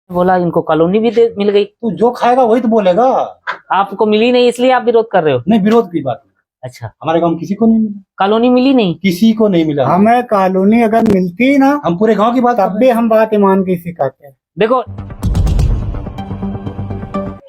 बोला इनको कॉलोनी भी मिल गई। तू जो खाएगा वही तो बोलेगा। आपको मिली नहीं इसलिए आप विरोध कर रहे हो? नहीं, विरोध की बात नहीं। अच्छा, हमारे गांव में किसी को नहीं मिला, कॉलोनी मिली नहीं, किसी को नहीं मिला। हमें कॉलोनी अगर मिलती ना, हम पूरे गांव की बात तब भी हम बात ईमान की सिखाते हैं। देखो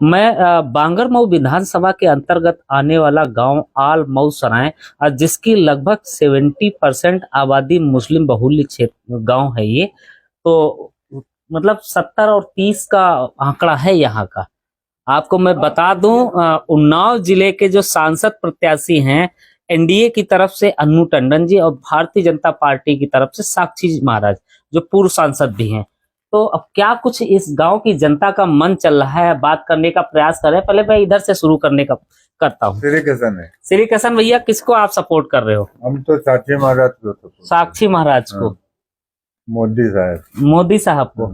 मैं बांगरमऊ विधानसभा के अंतर्गत आने वाला गांव आल मऊ सराय, जिसकी लगभग 70% आबादी मुस्लिम बहुल्य क्षेत्र गांव है ये, तो मतलब 70 और 30 का आंकड़ा है यहाँ का। आपको मैं बता दूं, उन्नाव जिले के जो सांसद प्रत्याशी हैं एनडीए की तरफ से अन्नू टंडन जी और भारतीय जनता पार्टी की तरफ से साक्षी महाराज जो पूर्व सांसद भी हैं, तो अब क्या कुछ इस गांव की जनता का मन चल रहा है, बात करने का प्रयास कर रहे हैं। पहले मैं इधर से शुरू करने का करता हूँ। श्री किशन है। श्री किशन भैया, किसको आप सपोर्ट कर रहे हो? हम तो साक्षी महाराज को साक्षी महाराज को। मोदी साहब। मोदी साहब को।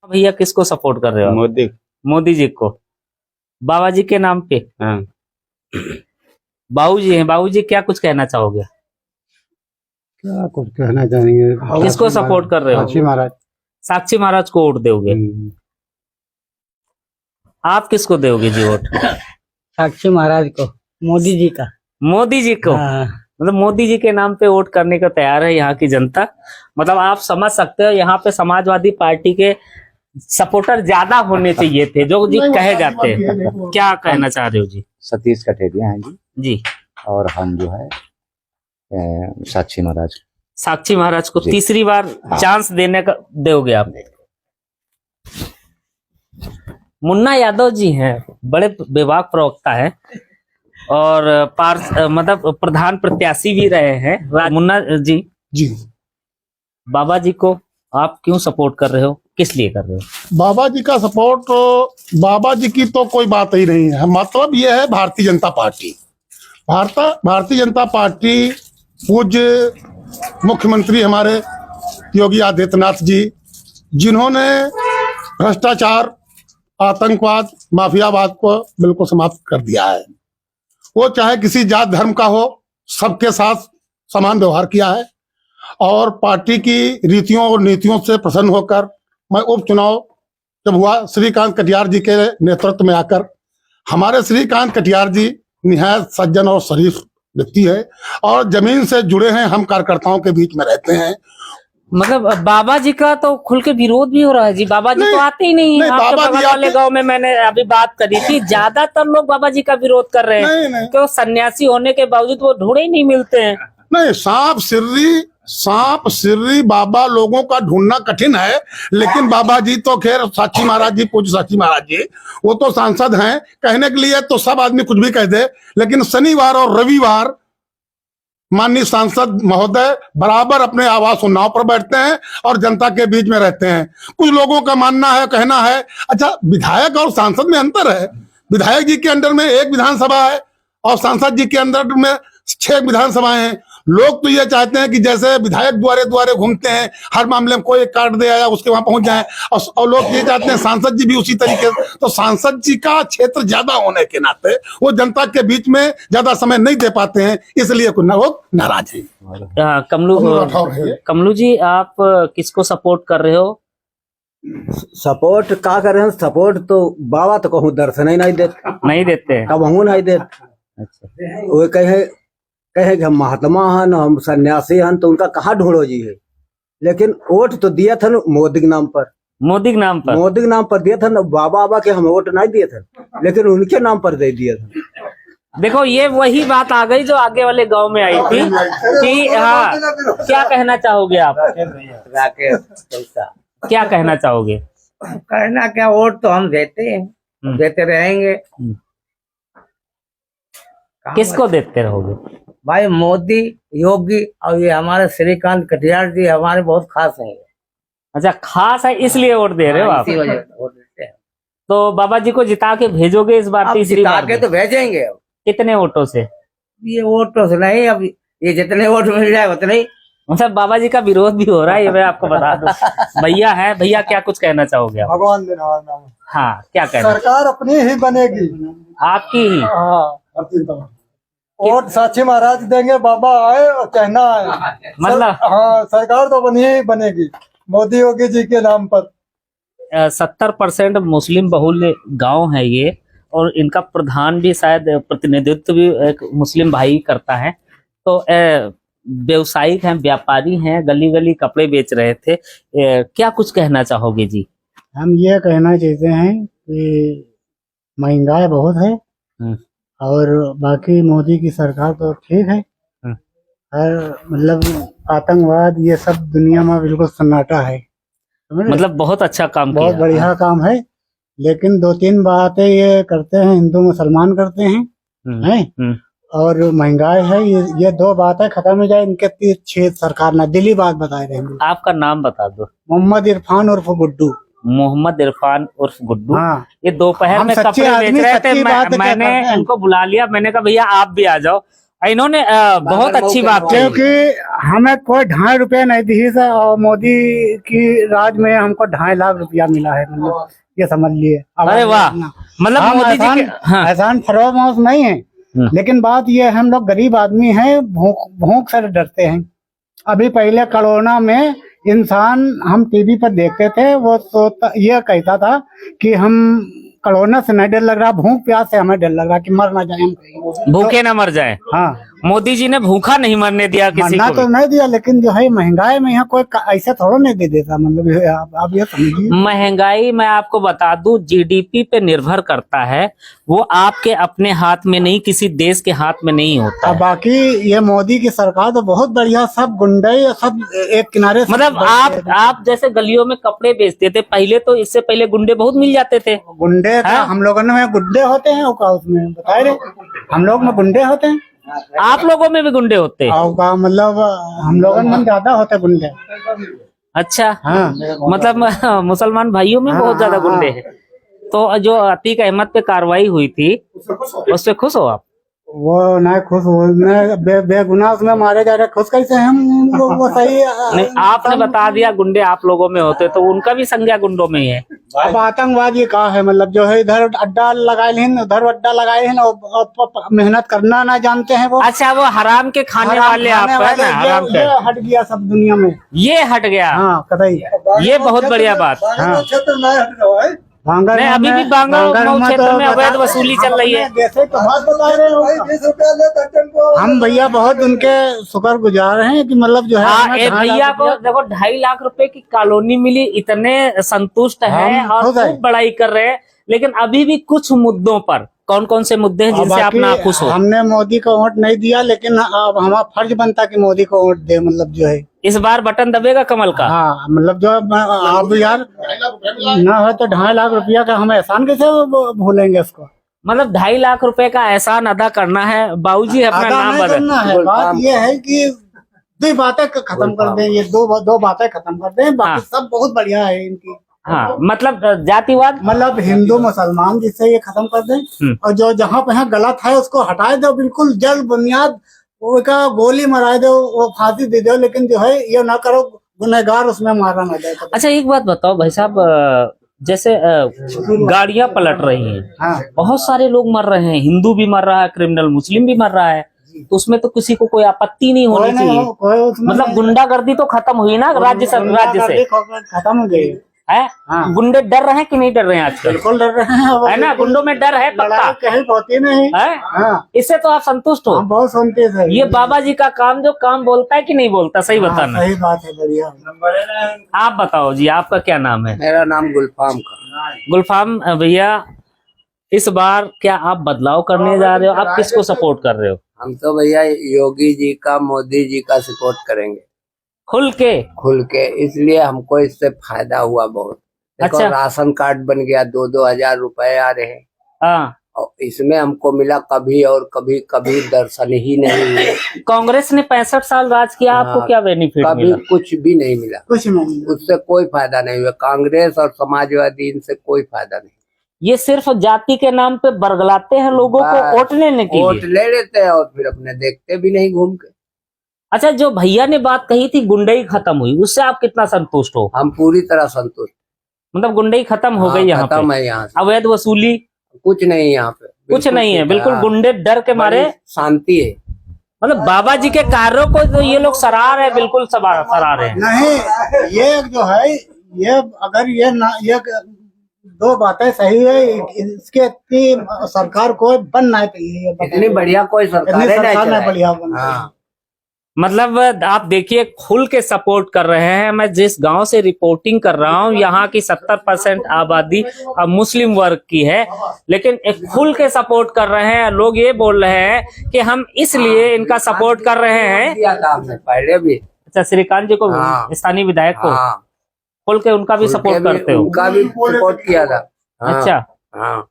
भैया किसको सपोर्ट कर रहे हो? मोदी। मोदी जी को। बाबा जी के नाम पे? हाँ। बाबू जी हैं, बाबू जी क्या कुछ कहना चाहोगे? क्या कुछ कहना चाहेंगे? किसको सपोर्ट कर रहे हो? साक्षी महाराज। साक्षी महाराज को वोट दोगे? आप किसको दोगे जी वोट? साक्षी महाराज को। मोदी जी का। मोदी जी को। मतलब मोदी जी के नाम पे वोट करने को तैयार है यहाँ की जनता। मतलब आप समझ सकते हो यहाँ पे समाजवादी पार्टी के सपोर्टर ज्यादा होने चाहिए थे, जो जी कहे जाते हैं। क्या कहना चाह रहे हो जी? सतीश कटेरिया हैं जी। जी। और हम जो है साक्षी महाराज। साक्षी महाराज को तीसरी बार चांस देने का दोगे आप? मुन्ना यादव जी हैं, बड़े विभाग प्रवक्ता है और मतलब प्रधान प्रत्याशी भी रहे हैं। मुन्ना जी जी, बाबा जी को आप क्यों सपोर्ट कर रहे हो, किस लिए कर रहे हो? बाबा जी का सपोर्ट, बाबा जी की तो कोई बात ही नहीं है। मतलब ये है भारतीय जनता पार्टी। भारतीय जनता पार्टी, पूज्य मुख्यमंत्री हमारे योगी आदित्यनाथ जी, जिन्होंने भ्रष्टाचार, आतंकवाद, माफियावाद को बिल्कुल समाप्त कर दिया है। वो चाहे किसी जात धर्म का हो, सबके साथ समान व्यवहार किया है और पार्टी की रीतियों और नीतियों से प्रसन्न होकर मैं उपचुनाव जब हुआ, श्रीकांत कटियार जी के नेतृत्व में आकर, हमारे श्रीकांत कटियार जी निहायत सज्जन और शरीफ व्यक्ति है और जमीन से जुड़े हैं, हम कार्यकर्ताओं के बीच में रहते हैं। मतलब बाबा जी का तो खुल के विरोध भी हो रहा है जी। बाबा जी तो आते ही नहीं। बाबा जी वाले गांव में मैंने अभी बात करी थी, ज्यादातर लोग बाबा जी का विरोध कर रहे हैं क्यों? सन्यासी होने के बावजूद वो ढूंढे ही नहीं मिलते हैं। नहीं, सांप सिर्री बाबा लोगों का ढूंढना कठिन है, लेकिन बाबा जी तो खैर, साक्षी महाराज जी, पूज्य साक्षी महाराज जी, वो तो सांसद हैं। कहने के लिए तो सब आदमी कुछ भी कह दे, लेकिन शनिवार और रविवार माननीय सांसद महोदय बराबर अपने आवास उन्नाव पर बैठते हैं और जनता के बीच में रहते हैं। कुछ लोगों का मानना है, कहना है, अच्छा विधायक और सांसद में अंतर है। विधायक जी के अंदर में एक विधानसभा है और सांसद जी के अंदर में 6 विधानसभाएं हैं। लोग तो ये चाहते हैं कि जैसे विधायक द्वारे द्वारे घूमते हैं, हर मामले में कोई एक कार्ड दे आया उसके वहां पहुंच जाए, और लोग ये चाहते हैं सांसद जी भी उसी तरीके से। तो सांसद जी का क्षेत्र ज्यादा होने के नाते वो जनता के बीच में ज्यादा समय नहीं दे पाते हैं, इसलिए कुछ लोग नाराज हैं। कमलू जी, आप किसको सपोर्ट कर रहे हो? सपोर्ट का कर रहे हैं? सपोर्ट तो बाबा तो कहूँ दर्शन ही नहीं देते कब हूँ नहीं देते। अच्छा, वो कहे कि हम महात्मा हैं, हम सन्यासी हैं, तो उनका कहाँ ढूंढो जी है। लेकिन वोट तो दिया था ना मोदी के नाम पर। मोदी के नाम पर दिया था ना। बाबा के हम वोट नहीं दिए थे, लेकिन उनके नाम पर दे दिया था। देखो ये वही बात आ गई जो आगे वाले गांव में आई थी कि हाँ, क्या कहना चाहोगे आप? क्या कहना चाहोगे? कहना क्या, वोट तो हम देते हैं, देते रहेंगे। किसको देते रहोगे भाई? मोदी, योगी और ये हमारे श्रीकांत कटियार जी हमारे बहुत खास हैं। अच्छा, खास है इसलिए वोट दे रहे हो आप? इसी वजह से वोट देते हैं। तो बाबा जी को जिता के भेजोगे इस बार? तीसरी बार के तो भेजेंगे। अब कितने वोटों से? ये वोटों से नहीं, अब ये जितने वोट मिल जाए उतने ही। मतलब बाबा जी का विरोध भी हो रहा है, ये मैं आपको बता दूं। भैया है, भैया क्या कुछ कहना चाहोगे आप? भगवान दिन हाँ, क्या कहना? सरकार अपनी ही बनेगी, आपकी ही। वोट साक्षी महाराज देंगे, बाबा आए और कहना है। मतलब हाँ, सरकार तो बनी ही बनेगी मोदी योगी जी के नाम पर। 70% मुस्लिम बहुल्य गांव है ये, और इनका प्रधान भी शायद प्रतिनिधित्व भी एक मुस्लिम भाई करता है। तो व्यवसायिक हैं, व्यापारी हैं, गली गली कपड़े बेच रहे थे। क्या कुछ कहना चाहोगे जी? हम ये कहना चाहते हैं कि महंगाई बहुत है और बाकी मोदी की सरकार तो ठीक है। और मतलब आतंकवाद ये सब दुनिया में बिल्कुल सन्नाटा है, मतलब बहुत अच्छा काम बहुत किया। बढ़िया काम है। लेकिन 2-3 बातें ये करते हैं, हिंदू मुसलमान करते हैं, हैं? और महंगाई है, ये 2 बातें खत्म हो जाए इनके 6 सरकार ना दिल्ली बात बताए रहेंगे। आपका नाम बता दो। मोहम्मद इरफान उर्फ गुड्डू। मोहम्मद इरफान उर्फ गुड्डू। हाँ। ये दोपहर हम में सच्चे कपड़े बेच आदमी, रहे थे, सच्ची बात क्या मैंने करते हैं। इनको बुला लिया, मैंने कहा भैया आप भी आ जाओ। इन्होंने बहुत अच्छी बात की। क्योंकि हमें कोई 2.5 रुपया नहीं दी था और मोदी की राज में हमको 2.5 लाख रुपया मिला है, मतलब ये समझ लिए। अरे वाह, मतलब मोदी जी के एहसान फरोमोश नहीं है, लेकिन बात ये है, हम लोग गरीब आदमी हैं, भूख से डरते हैं। अभी पहले कोरोना में इंसान हम टीवी पर देखते थे, वो ये कहता था कि हम कोरोना से नहीं डर लग रहा, भूख प्यास से हमें डर लग रहा कि मर ना जाए हम कहीं। भूखे ना मर जाए। हाँ, मोदी जी ने भूखा नहीं मरने दिया किसी मरना को तो नहीं दिया, लेकिन जो है महंगाई में यहाँ कोई ऐसा थोड़ा नहीं दे देता। मतलब आप ये समझिए, महंगाई मैं आपको बता दूं जीडीपी पे निर्भर करता है, वो आपके अपने हाथ में नहीं, किसी देश के हाथ में नहीं होता और है। बाकी ये मोदी की सरकार तो बहुत बढ़िया, सब गुंडे सब एक किनारे से मतलब आप जैसे गलियों में कपड़े बेचते थे पहले, तो इससे पहले गुंडे बहुत मिल जाते थे। गुंडे का हम लोगों में गुंडे होते हैं का उसमें बताए रहे, हम लोग में गुंडे होते हैं। आप लोगों में भी गुंडे होते हैं? और का मतलब हम लोगों में ज्यादा होते हैं गुंडे। अच्छा। हाँ, मतलब मुसलमान भाइयों में बहुत ज्यादा गुंडे हैं। तो जो अतीक अहमद पे कार्रवाई हुई थी उससे खुश हो आप? वो नहीं खुश हो, बेगुनाह उसमें मारे जा रहे, खुश कैसे हम? वो सही नहीं, आपने बता दिया गुंडे आप लोगों में होते, तो उनका भी संज्ञा गुंडों में ही है। अब आतंकवाद ये कहा है, मतलब जो है इधर अड्डा लगाए हैं, उधर अड्डा लगाए हैं और मेहनत करना ना जानते हैं वो। अच्छा, वो हराम के खाने वाले आप है ना, हराम ये हट गया सब दुनिया में, ये हट गया। हाँ कतई, ये बहुत बढ़िया बात। हाँ। क्षेत्र नहीं हट रहा है। नहीं, अभी भी बांगर क्षेत्र में अवैध वसूली चल रही है। जैसे तो बात बता रहे हो, हम भैया बहुत उनके शुक्रगुजार हैं कि मतलब जो है हाँ, एक भैया को देखो 2.5 लाख रुपए की कॉलोनी मिली, इतने संतुष्ट हैं और खूब बड़ाई कर रहे हैं। लेकिन अभी भी कुछ मुद्दों पर, कौन कौन से मुद्दे हैं जिनसे आप नाखुश हो? हमने मोदी को वोट नहीं दिया, लेकिन अब हमारा फर्ज बनता कि मोदी को वोट दे। मतलब जो है इस बार बटन दबेगा कमल का? हाँ, मतलब जो आप यार ना हो तो 2.5 लाख रुपया का हम एहसान कैसे भूलेंगे उसको? मतलब 2.5 लाख रुपए का एहसान अदा करना है। बाबूजी अपना नाम बदल। बात ये है कि 2 बातें खत्म कर दें, ये दो बातें खत्म कर दें, बाकी सब बहुत बढ़िया है इनकी। हाँ, मतलब जातिवाद, मतलब हिंदू मुसलमान जिससे ये खत्म कर दें, और जो जहाँ पे गलत है उसको हटाए दो, बिल्कुल जल्द बुनियाद उसका गोली मरा दो, वो फांसी दे दो, लेकिन जो है ये ना करो, गुनहगार उसमें मारा ना जाए। अच्छा, एक बात बताओ भाई साहब, जैसे गाड़ियां पलट रही हैं, हाँ। बहुत सारे लोग मर रहे हैं, हिंदू भी मर रहा है, क्रिमिनल मुस्लिम भी मर रहा है, तो उसमें तो किसी को कोई आपत्ति नहीं होनी चाहिए। मतलब गुंडागर्दी तो खत्म हुई ना राज्य से? खत्म हो गई है। हाँ। गुंडे डर रहे हैं कि नहीं डर रहे हैं आजकल? बिल्कुल डर रहे हैं, है ना, गुंडों में डर है पक्का। कहीं होती नहीं है। हाँ। इससे तो आप संतुष्ट हो? हम बहुत सुनते थे। ये बाबा जी का काम, जो काम बोलता है कि नहीं बोलता, सही बताना। सही बात है, बढ़िया। आप बताओ जी, आपका क्या नाम है? मेरा नाम गुलफाम का। गुलफाम भैया, इस बार क्या आप बदलाव करने जा रहे हो? आप किसको सपोर्ट कर रहे हो? हम तो भैया योगी जी का, मोदी जी का सपोर्ट करेंगे, खुल के। इसलिए हमको इससे फायदा हुआ बहुत। देखो, अच्छा। राशन कार्ड बन गया, 2-2 हजार रुपए आ रहे हैं। हाँ। और इसमें हमको मिला कभी और कभी दर्शन ही नहीं हुए। कांग्रेस ने 65 साल राज किया, आपको क्या बेनिफिट कभी मिला? कुछ भी नहीं मिला, कुछ नहीं, उससे कोई फायदा नहीं हुआ। कांग्रेस और समाजवादी, इनसे कोई फायदा नहीं। ये सिर्फ जाति के नाम पे बरगलाते हैं लोगों को वोट लेने के वोट लिए। ले लेते हैं और फिर अपने देखते भी नहीं घूम के। अच्छा, जो भैया ने बात कही थी गुंडई खत्म हुई, उससे आप कितना संतुष्ट हो? हम पूरी तरह संतुष्ट। मतलब गुंडई खत्म हो गई यहाँ खत्म पे? है यहाँ से। अवैध वसूली कुछ नहीं यहाँ पे, कुछ नहीं है, बिल्कुल गुंडे डर के मारे शांति है। मतलब बाबा जी के कार्यों को तो ये लोग सराह रहे, बिल्कुल सराह रहे हैं। नहीं, ये जो है ये अगर ये दो बातें सही है, इसके इतनी सरकार को बनना चाहिए। इतनी बढ़िया कोई सरकार नहीं बढ़िया बनना। मतलब आप देखिए खुल के सपोर्ट कर रहे हैं। मैं जिस गांव से रिपोर्टिंग कर रहा हूं यहाँ की 70% आबादी मुस्लिम वर्ग की है, लेकिन एक खुल के सपोर्ट कर रहे हैं। लोग ये बोल रहे हैं कि हम इसलिए इनका सपोर्ट कर रहे हैं। पहले भी अच्छा, श्रीकांत जी को, स्थानीय विधायक को खुल के उनका भी सपोर्ट करते हो? उनका भी सपोर्ट किया था। अच्छा,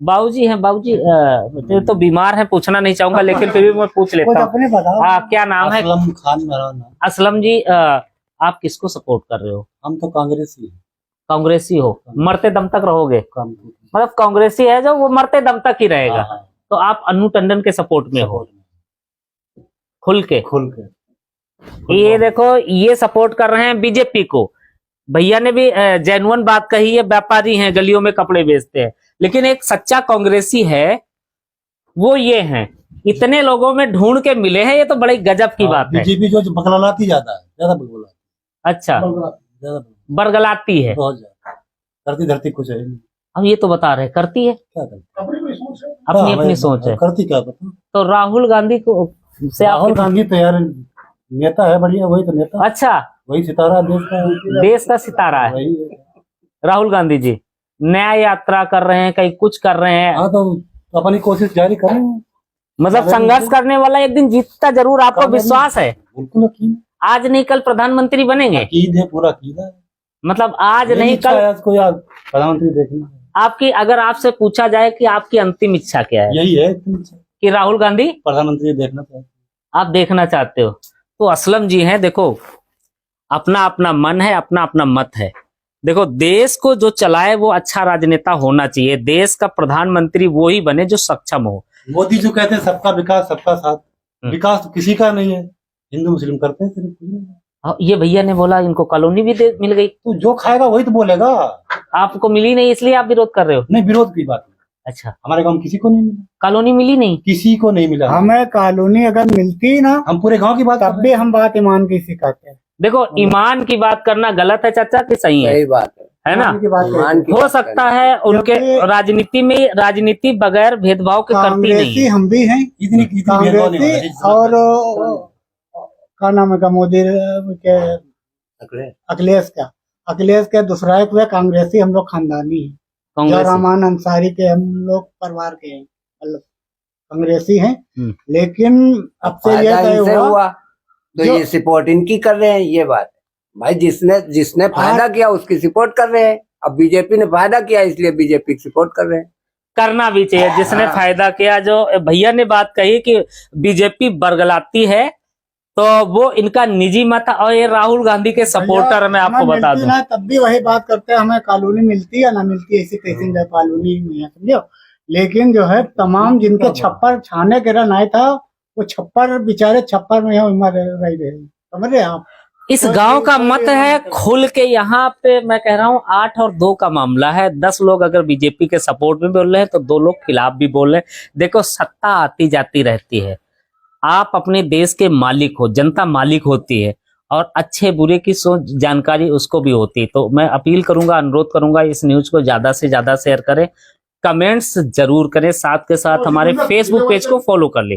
बाबूजी हैं, बाबूजी तो बीमार है, पूछना नहीं चाहूंगा, लेकिन फिर भी मैं पूछ लेता हूँ। हाँ, क्या नाम है? असलम खान मेरा नाम। असलम जी, आप किसको सपोर्ट कर रहे हो? हम तो कांग्रेसी हैं। कांग्रेसी हो, मरते दम तक रहोगे? मतलब कांग्रेसी है जो वो मरते दम तक ही रहेगा। तो आप अन्नू टंडन के सपोर्ट में हो? खुल के ये देखो, ये सपोर्ट कर रहे हैं बीजेपी को। भैया ने भी जेन्युइन बात कही है, व्यापारी हैं, गलियों में कपड़े बेचते हैं, लेकिन एक सच्चा कांग्रेसी है वो ये हैं। इतने लोगों में ढूंढ के मिले हैं, ये तो बड़ी गजब की बात है। बीजेपी जो बगलाती ज्यादा बगलाती। अच्छा, बरगलाती है, बहुत ज्यादा करती धरती कुछ है नहीं। अब ये तो बता रहे करती है, क्या करती? अपनी अपनी सोच है। करती क्या पता। तो राहुल गांधी को से राहुल गांधी तो यार नेता है बढ़िया, वही तो नेता। अच्छा, वही सितारा देश का सितारा है वही है। राहुल गांधी जी। न्याय यात्रा कर रहे हैं, कहीं कुछ कर रहे हैं। हाँ, तो अपनी कोशिश जारी करें। मतलब संघर्ष करने वाला एक दिन जीतता जरूर, आपको विश्वास है? बिल्कुल यकीन। आज नहीं कल प्रधानमंत्री बनेंगे? अकीद है, पूरा अकीद है। मतलब आज नहीं कल प्रधानमंत्री देखना। आपकी, अगर आपसे पूछा जाए कि आपकी अंतिम इच्छा क्या है? यही है कि राहुल गांधी प्रधानमंत्री देखना चाहते। आप देखना चाहते हो? तो असलम जी हैं, देखो अपना अपना मन है, अपना अपना मत है। देखो, देश को जो चलाए वो अच्छा राजनेता होना चाहिए। देश का प्रधानमंत्री वो ही बने जो सक्षम हो। मोदी जो कहते हैं सबका विकास सबका साथ, विकास तो किसी का नहीं है, हिंदू मुस्लिम करते हैं सिर्फ। ये भैया ने बोला इनको कॉलोनी भी मिल गई। तो जो खाएगा वही तो बोलेगा। आपको मिली नहीं इसलिए आप विरोध कर रहे हो? नहीं, विरोध की बात नहीं। अच्छा, हमारे गांव में किसी को नहीं मिला, कॉलोनी मिली नहीं, किसी को नहीं मिला। हमें कॉलोनी अगर मिलती ना, हम पूरे गांव की बात तब भी हम बात ईमान की सिखाते हैं। देखो ईमान की बात करना गलत है चाचा कि सही है? सही बात है ना? ईमान की हो सकता है उनके राजनीति में, राजनीति बगैर भेदभाव के करती नहीं है। हम भी हैं इतनी भेदभाव नहीं होता है। और क्या नाम है का मोदी के अखिलेश के दूसरा एक वे कांग्रेसी, हम लोग खानदानी हैं। रहमान अंसारी के हम लोग परिवार के हैं, मतलब कांग्रेसी हैं। लेकिन अब से ये तय हुआ तो ये सपोर्ट इनकी कर रहे हैं। ये बात है भाई, जिसने फायदा किया उसकी सपोर्ट कर रहे हैं। अब बीजेपी ने फायदा किया इसलिए बीजेपी की सपोर्ट कर रहे हैं। करना भी चाहिए जिसने फायदा किया। जो भैया ने बात कही कि बीजेपी बरगलाती है, तो वो इनका निजी मत। और ये राहुल गांधी के सपोर्टर, मैं आपको बता दूं, तब भी वही बात करते हैं, हमें कॉलोनी मिलती है ना मिलती है, ऐसी कैसी कॉलोनी नहीं है, समझो। लेकिन जो है तमाम जिनके छप्पर छाने के रन आया था, वो छप्पर बेचारे छप्पर में रह गए, समझ रहे आप? इस गांव का मत है खुल के। यहाँ पे मैं कह रहा हूँ 8 और 2 का मामला है। 10 लोग अगर बीजेपी के सपोर्ट में बोल रहे हैं तो 2 लोग खिलाफ भी बोल रहे हैं। देखो, सत्ता आती जाती रहती है। आप अपने देश के मालिक हो, जनता मालिक होती है, और अच्छे बुरे की सोच जानकारी उसको भी होती है। तो मैं अपील करूंगा, अनुरोध करूंगा, इस न्यूज को ज्यादा से ज्यादा शेयर करें, कमेंट्स जरूर करें, साथ के साथ हमारे फेसबुक पेज को फॉलो कर ले।